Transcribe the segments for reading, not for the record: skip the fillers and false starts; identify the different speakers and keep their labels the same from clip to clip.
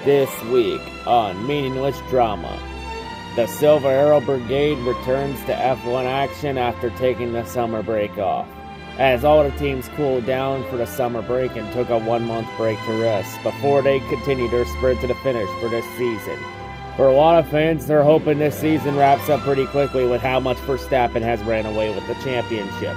Speaker 1: This week on Meaningless Drama, the Silver Arrow Brigade returns to F1 action after taking the summer break off, as all the teams cooled down for the summer break and took a 1-month break to rest before they continue their sprint to the finish for this season. For a lot of fans, they're hoping this season wraps up pretty quickly with how much Verstappen has ran away with the championship.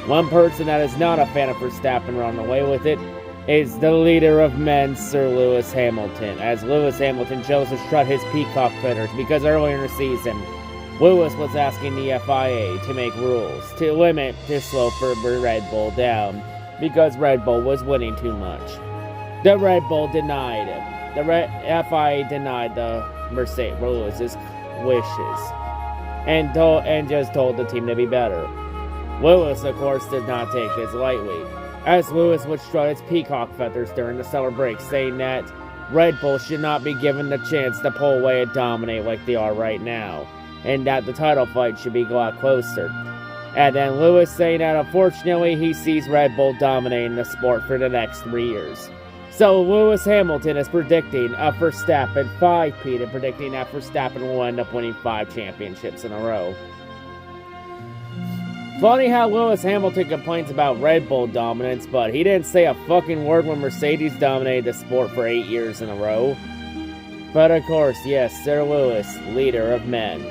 Speaker 1: One person that is not a fan of Verstappen running away with it is the leader of men, Sir Lewis Hamilton, as Lewis Hamilton chose to strut his peacock feathers because earlier in the season, Lewis was asking the FIA to make rules to limit the slope for Red Bull down because Red Bull was winning too much. The Red Bull denied him. The FIA denied the Mercedes Lewis's wishes and just told the team to be better. Lewis, of course, did not take this lightly, as Lewis would strut its peacock feathers during the summer break, saying that Red Bull should not be given the chance to pull away and dominate like they are right now, and that the title fight should be a lot closer. And then Lewis saying that unfortunately he sees Red Bull dominating the sport for the next 3 years. So Lewis Hamilton is predicting a Verstappen 5-peat and predicting that Verstappen will end up winning 5 championships in a row. Funny how Lewis Hamilton complains about Red Bull dominance, but he didn't say a fucking word when Mercedes dominated the sport for 8 years in a row. But of course, yes, Sir Lewis, leader of men.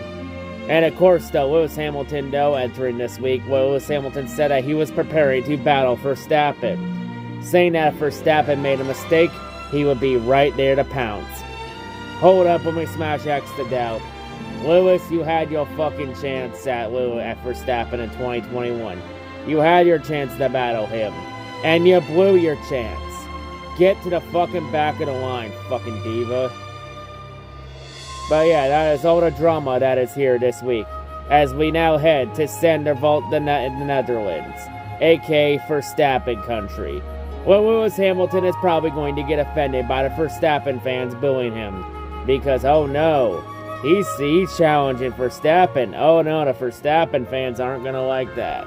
Speaker 1: And of course, though, Lewis Hamilton, though, entering this week, Lewis Hamilton said that he was preparing to battle Verstappen, saying that if Verstappen made a mistake, he would be right there to pounce. Hold up when we smash X to doubt. Lewis, you had your fucking chance at Verstappen in 2021. You had your chance to battle him, and you blew your chance. Get to the fucking back of the line, fucking diva. But yeah, that is all the drama that is here this week, as we now head to Sandervoort, the Netherlands, aka Verstappen country. Well, Lewis Hamilton is probably going to get offended by the Verstappen fans booing him, because oh no, he's challenging Verstappen. Oh no, the Verstappen fans aren't gonna like that.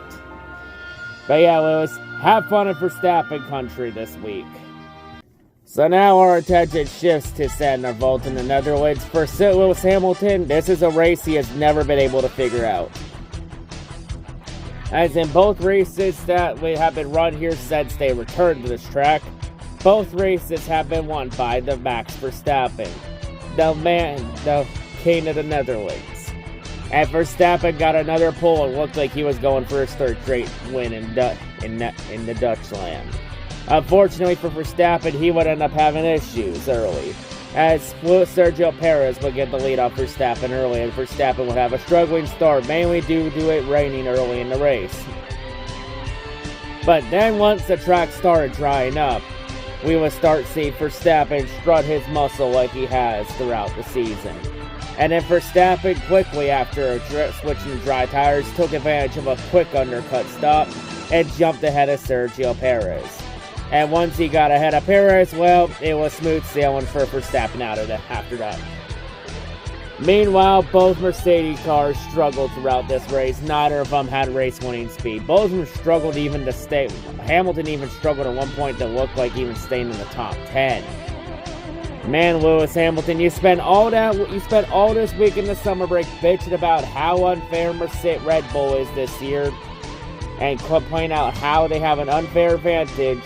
Speaker 1: But yeah, Lewis, have fun in Verstappen country this week. So now our attention shifts to Sandervoort in the Netherlands. For Lewis Hamilton, this is a race he has never been able to figure out, as in both races that have been run here since they returned to this track, both races have been won by the Max Verstappen, the king of the Netherlands. And Verstappen got another pole and looked like he was going for his third straight win in the Dutch land. Unfortunately for Verstappen, he would end up having issues early, as Sergio Perez would get the lead off Verstappen early, and Verstappen would have a struggling start, mainly due to it raining early in the race. But then once the track started drying up, we would start seeing Verstappen strut his muscle like he has throughout the season. And then Verstappen quickly, after switching to dry tires, took advantage of a quick undercut stop and jumped ahead of Sergio Perez. And once he got ahead of Perez, well, it was smooth sailing for Verstappen after that. Meanwhile, both Mercedes cars struggled throughout this race. Neither of them had race-winning speed. Both of them struggled even to stay. Hamilton even struggled at one point to look like even staying in the top 10. Man, Lewis Hamilton, you spent all this week in the summer break bitching about how unfair Red Bull is this year, and complain out how they have an unfair advantage,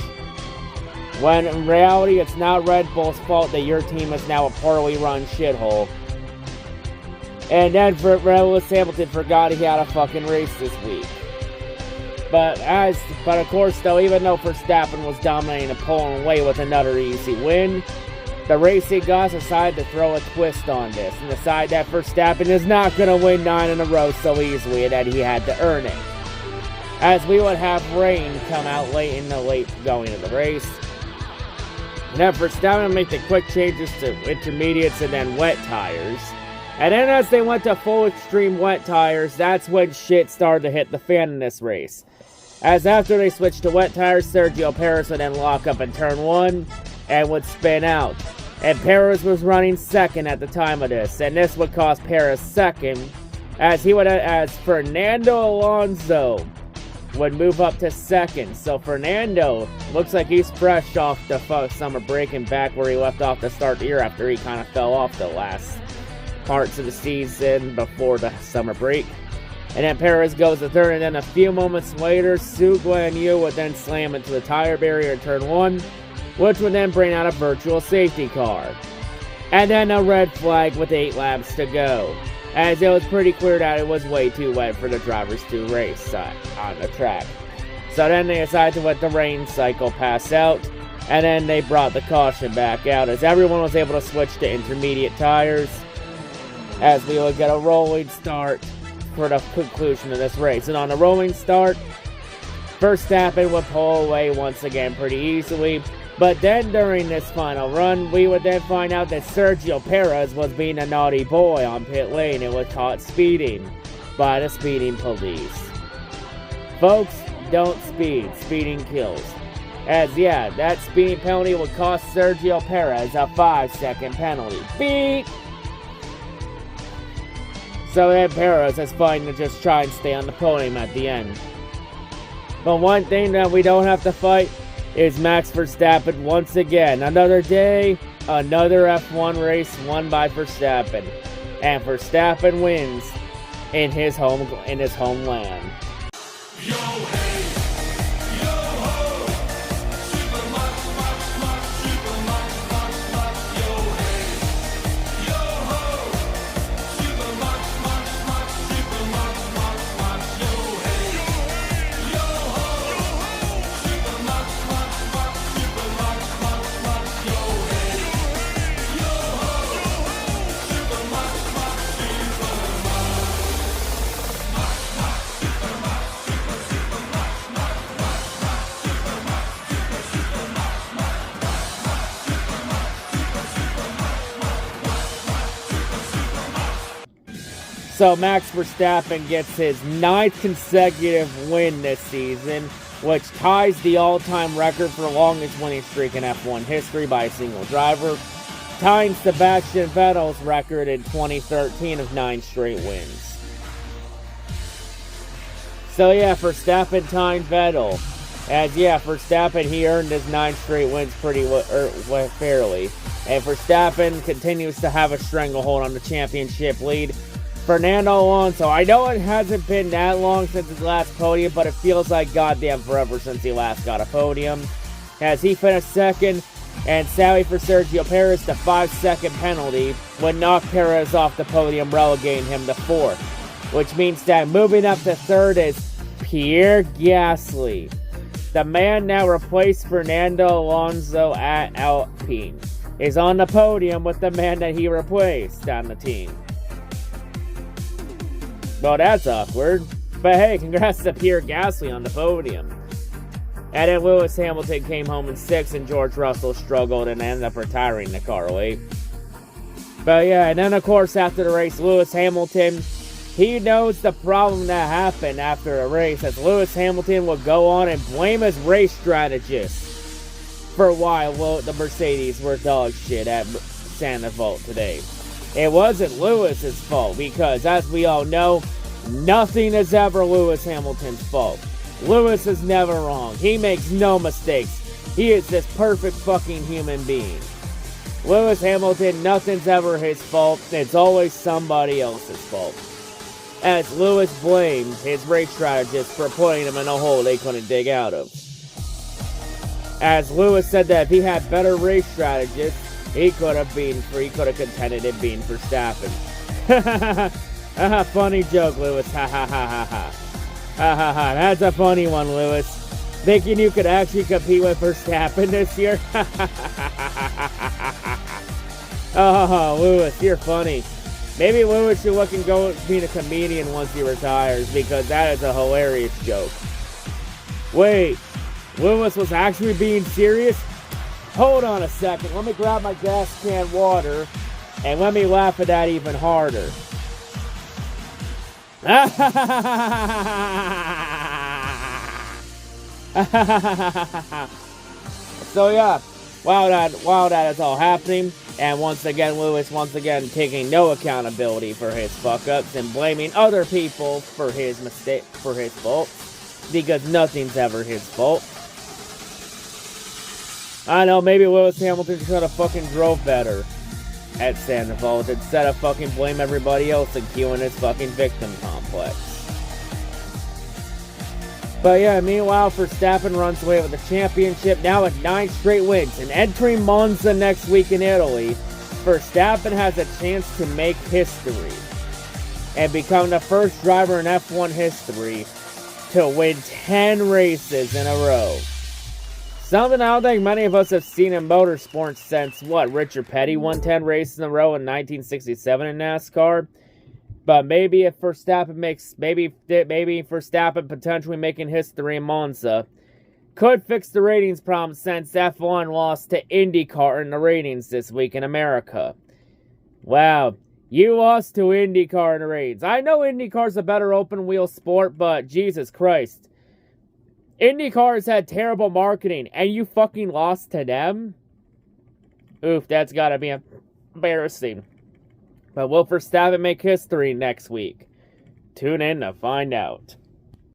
Speaker 1: when in reality it's not Red Bull's fault that your team is now a poorly run shithole. And then Lewis Hamilton forgot he had a fucking race this week. But of course though, even though Verstappen was dominating and pulling away with another easy win, the racing gods decided to throw a twist on this and decide that Verstappen is not going to win 9 in a row so easily and that he had to earn it, as we would have rain come out late going of the race. And then Verstappen would make the quick changes to intermediates and then wet tires. And then as they went to full extreme wet tires, that's when shit started to hit the fan in this race. As after they switched to wet tires, Sergio Perez would then lock up in turn 1 and would spin out. And Perez was running second at the time of this, and this would cost Perez second, as Fernando Alonso would move up to second. So Fernando looks like he's fresh off the summer break and back where he left off to start the year after he kind of fell off the last parts of the season before the summer break. And then Perez goes to third, and then a few moments later, Su Guan Yu would then slam into the tire barrier in turn 1, which would then bring out a virtual safety car. And then a red flag with 8 laps to go, as it was pretty clear that it was way too wet for the drivers to race on the track. So then they decided to let the rain cycle pass out, and then they brought the caution back out as everyone was able to switch to intermediate tires, as we would get a rolling start for the conclusion of this race. And on the rolling start, Verstappen would pull away once again pretty easily. But then during this final run, we would then find out that Sergio Perez was being a naughty boy on pit lane and was caught speeding by the speeding police. Folks, don't speed. Speeding kills. As yeah, that speeding penalty would cost Sergio Perez a 5-second penalty. Beep! So then Perez is fine to just try and stay on the podium at the end. But one thing that we don't have to fight is Max Verstappen once again. Another day, another F1 race won by Verstappen. And Verstappen wins in his homeland. Yo, hey, yo, ho. Super much, super much, yo, hey, yo, ho. Super much, super much, yo, hey, yo, ho. Super much, super much, yo, hey, yo, ho. Super much, So Max Verstappen gets his 9th consecutive win this season, which ties the all-time record for longest winning streak in F1 history by a single driver, tying Sebastian Vettel's record in 2013 of 9 straight wins. So yeah, Verstappen timed Vettel. As yeah, Verstappen, he earned his 9 straight wins pretty fairly. And Verstappen continues to have a stranglehold on the championship lead. Fernando Alonso, I know it hasn't been that long since his last podium, but it feels like goddamn forever since he last got a podium. As he finished second, and sadly for Sergio Perez, the 5-second penalty would knock Perez off the podium, relegating him to 4th. Which means that moving up to 3rd is Pierre Gasly. The man that replaced Fernando Alonso at Alpine is on the podium with the man that he replaced on the team. Well, that's awkward. But hey, congrats to Pierre Gasly on the podium. And then Lewis Hamilton came home in 6th, and George Russell struggled and ended up retiring the car late. But yeah, and then of course after the race, Lewis Hamilton, he knows the problem that happened after the race, as Lewis Hamilton would go on and blame his race strategist for why the Mercedes were dog shit at Zandvoort today. It wasn't Lewis's fault, because as we all know, nothing is ever Lewis Hamilton's fault. Lewis is never wrong. He makes no mistakes. He is this perfect fucking human being. Lewis Hamilton, nothing's ever his fault. It's always somebody else's fault. As Lewis blamed his race strategist for putting him in a hole they couldn't dig out of. As Lewis said that if he had better race strategists, he could have contended in being Verstappen. Funny joke, Lewis. Ha ha ha ha ha. Ha ha ha. That's a funny one, Lewis. Thinking you could actually compete with Verstappen this year? Oh, Lewis, you're funny. Maybe Lewis should look and go being a comedian once he retires, because that is a hilarious joke. Wait, Lewis was actually being serious? Hold on a second, let me grab my gas can water, and let me laugh at that even harder. So yeah, while that is all happening, and once again Lewis taking no accountability for his fuck-ups and blaming other people for his fault, because nothing's ever his fault. I know, maybe Lewis Hamilton should have fucking drove better at Sandoval instead of fucking blame everybody else and queuing his fucking victim complex. But yeah, meanwhile, Verstappen runs away with the championship now with 9 straight wins. And entering Monza next week in Italy, Verstappen has a chance to make history and become the first driver in F1 history to win 10 races in a row. Something I don't think many of us have seen in motorsports since, Richard Petty won 10 races in a row in 1967 in NASCAR. But maybe if Verstappen maybe Verstappen potentially making history in Monza could fix the ratings problem since F1 lost to IndyCar in the ratings this week in America. Wow, you lost to IndyCar in the ratings. I know IndyCar's a better open wheel sport, but Jesus Christ. IndyCar has had terrible marketing, and you fucking lost to them? Oof, that's gotta be embarrassing. But will Verstappen make history next week? Tune in to find out.